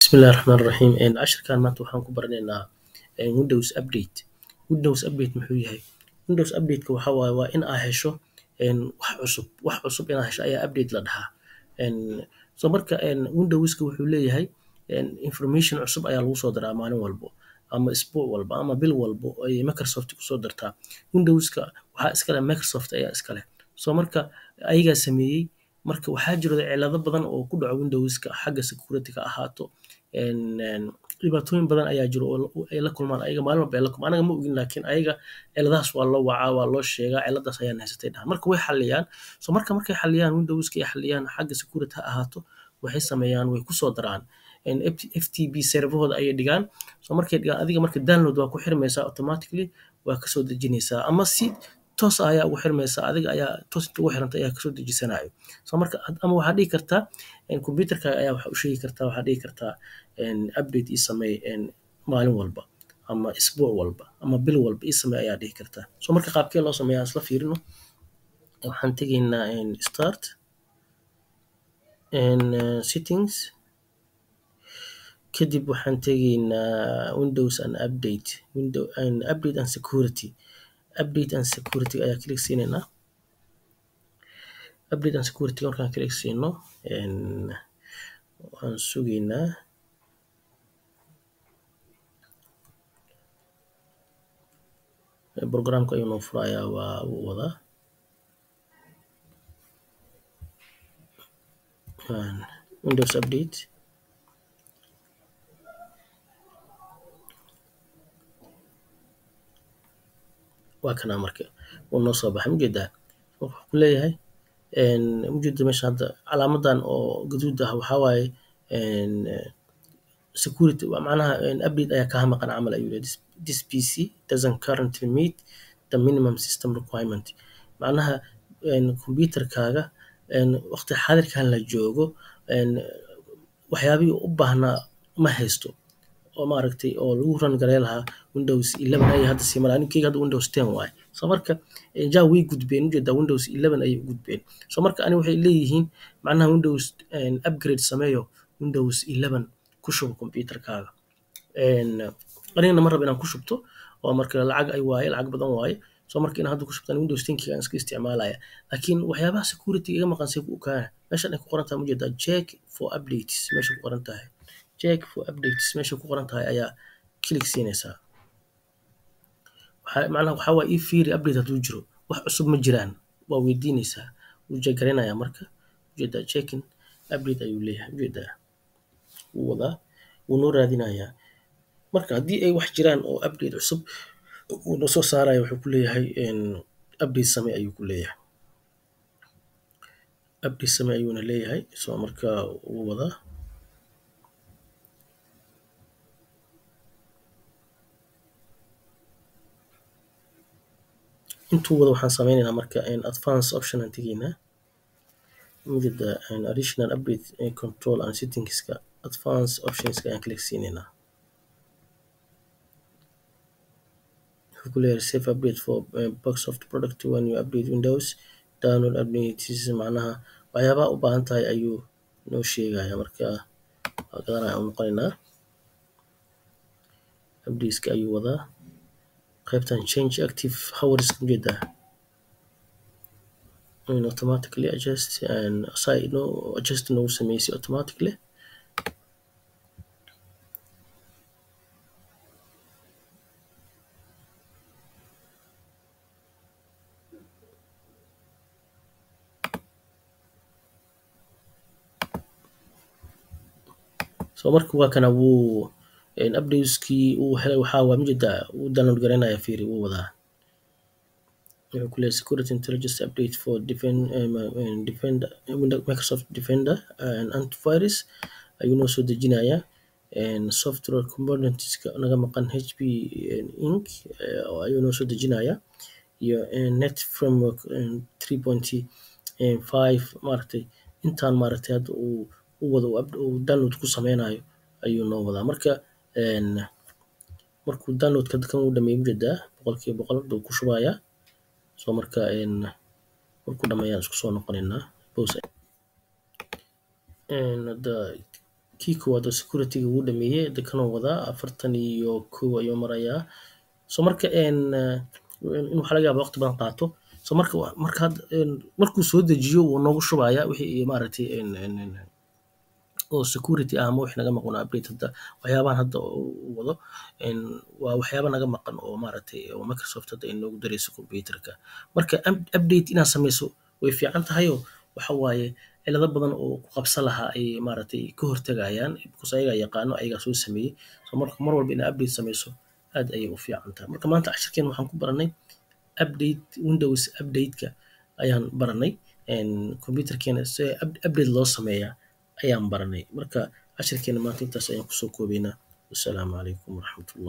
Bismillahi Raxmaani Raxiim. Cashirkan maanta waxaan ku baranaynaa Windows Update. Windows Update muxuu yahay? Windows Update-ka waxa waaye waa in aad hesho wax cusub inaad hesho ayaa update la dhahaa. So marka Windows-ka wuxuu leeyahay information cusub ayaa lagu soo daraa maalin walbo ama isbuuc walba ama bil walbo ay Microsoft ku soo dartaa. Windows-ka waxaa iska leh Microsoft ayaa iska leh. So marka ayagaa sameeyey marka waxaa jiro cilado badan oo ku dhaco Windows-ka xagga security ka ahaato dhibaatooyin badan ayaa jiro oo ay la kulmaan ayaga maalin walba ay la kulmaan anaga ma ogin laakiin ayaga ciladahaas waa loo wacaa waa loo sheegaa ciladaas ayaan haysatay dhaha marka way xaliyaan markay xaliyaan Windows-ka ay xaliyaan xagga security ha ahaato waxay sameeyaan way ku soo daraan FTP serverhooda ayay dhigaan markay dhigaan adiga marka download waa ku xirmaysaa automatically waa kasoo dejinaysaa ama si toos ah ayaa ugu xirmaysaa adiga ayaa toos inta ugu xiranta ayaa kasoo dejisanayo marka ama waxaad dhihi kartaa computerka ayaa waxa u sheegi kartaa waxaad dhihi kartaa update ii samee maalin walba ama isbuuc walba ama bil walba ii samee ayaa dhihi kartaa marka qaabkee loo sameeyaa isla fiirino waxaan tegaynaa start settings kadib waxaan tegaynaa Windows and update and security ayaa click siinaynaa update and security markaan click siino waan sugaynaa programka ayuu noo furayaa waa uu wadaa Windows update waa kana marka uu noo soo baxay ujeedaa wuxuu ku leeyahay ujeeda meesha hadda calaamadan oo gaduud ah waxaa waaye security macnaha update ayaa kaa maqan camal ayuu leeyahay this PC doesn't currently meet the minimum system requirement macnaha computerkaaga waqti xaadirkan la joogo waxyaabihii u baahnaa ma haysto oo maaragtay oo lagu run gareyn lahaa Windows 11 ay hadda sii maraan ninkeyga hadda Windows 10 waaye marka way gudbeen ujeedaa Windows 11 ayay gudbeen marka ani waxay leeyihiin macnaha Windows upgrade sameeyo Windows 11 ku shubo computerkaaga anigana ma rabo inaan ku shubto oo marka lacag badan waaye marka inaan hadda ku shubtaan Windows 10 aan iska isticmaalaya laakiin waxyaabaha security iga maqan say ku ogaana meeshan ay ku qoran tahay ujeedaa check for updates meesha ku qoran tahay check for updates meesha ku qoran tahay ayaa click siinaysaa macnaha waxaa waaye ii fiiri update hadduu jiro wax cusub ma jiraan waa weydiinaysaa wuu jegaranayaa marka ujeedaa checking update ayuu leeyahay ujeedaa wuu wadaa wuu noo raadinayaa marka haddii ay wax jiraan oo update cusub uu noo soo saaraya wuxuu ku leeyahay update samee ayuu ku leeyahay update samee ayuuna leeyahay marka wuu wadaa intuu wada waxaan sameynaynaa marka advanced option aan tegaynaa ujeeda additional update control and settingska advanced optionska ayaan click siinaynaa wuxuu ku leeyahay save update for Microsoft product when you update Windows download updates macnaha waxyaabaha u baahan tahay ayuu noo sheegaya marka gadana aan noqonaynaa updateska ayuu wadaa qaybtan change active hours ujeedaa automatically adjust and aside no adjust no sameysay automatically marka waa kana wuu updateskii uu helay waxaa waa ujeedaa wuu download gareynayaa fiiri wuu wadaa wuxuu ku leeyahay security intelligence update for defender Microsoft Defender and antivirus ayuu noo soo dejinayaa software componentska naga maqan HP Inc ayuu noo soo dejinayaa iyo net framework 3.5 maaragtay intaan maaragtay hadda uu wado uu download ku sameynayo ayuu noo wadaa marka markuu downloadka kan uu dhameeyo ujeedaa 100% buu ku shubayaa marka markuu dhameeyaan isku soo noqonaynaa kii koowaad oo security-ga wuu dhameeyey, kanuu wadaa 41 ayuu marayaa. So marka in waxaa laga yaabaa waqti badan qaato. So marka hadda markuu soo dejiyo wuu noogu shubayaa wixii maaragtay oo security ah ama wixii naga maqan oo update hadda waxyaabahan hadda uu wado waa waxyaaba naga maqan oo maaragtay oo Microsoft hadda ay noogu darayso computerka. Marka update inaad sameyso way fiican tahay oo waxa waaye cilado badan oo ku qabsan lahaa ay maaragtay ka hortagayaan because ayagaa yaqaano ayagaa soo sameeyey. So marka mar walba inaad update sameyso aad ayay u fiican tahay. Marka maanta casharkeena waxaan ku baranay Windows update-ka ayaan baranay. Computerkeena si update loo sameeyaa ayaan baranay. Marka casharkeena maanta intaas ayaan kusoo koobaynaa. Wassalaamu calaykum waraxmatullahi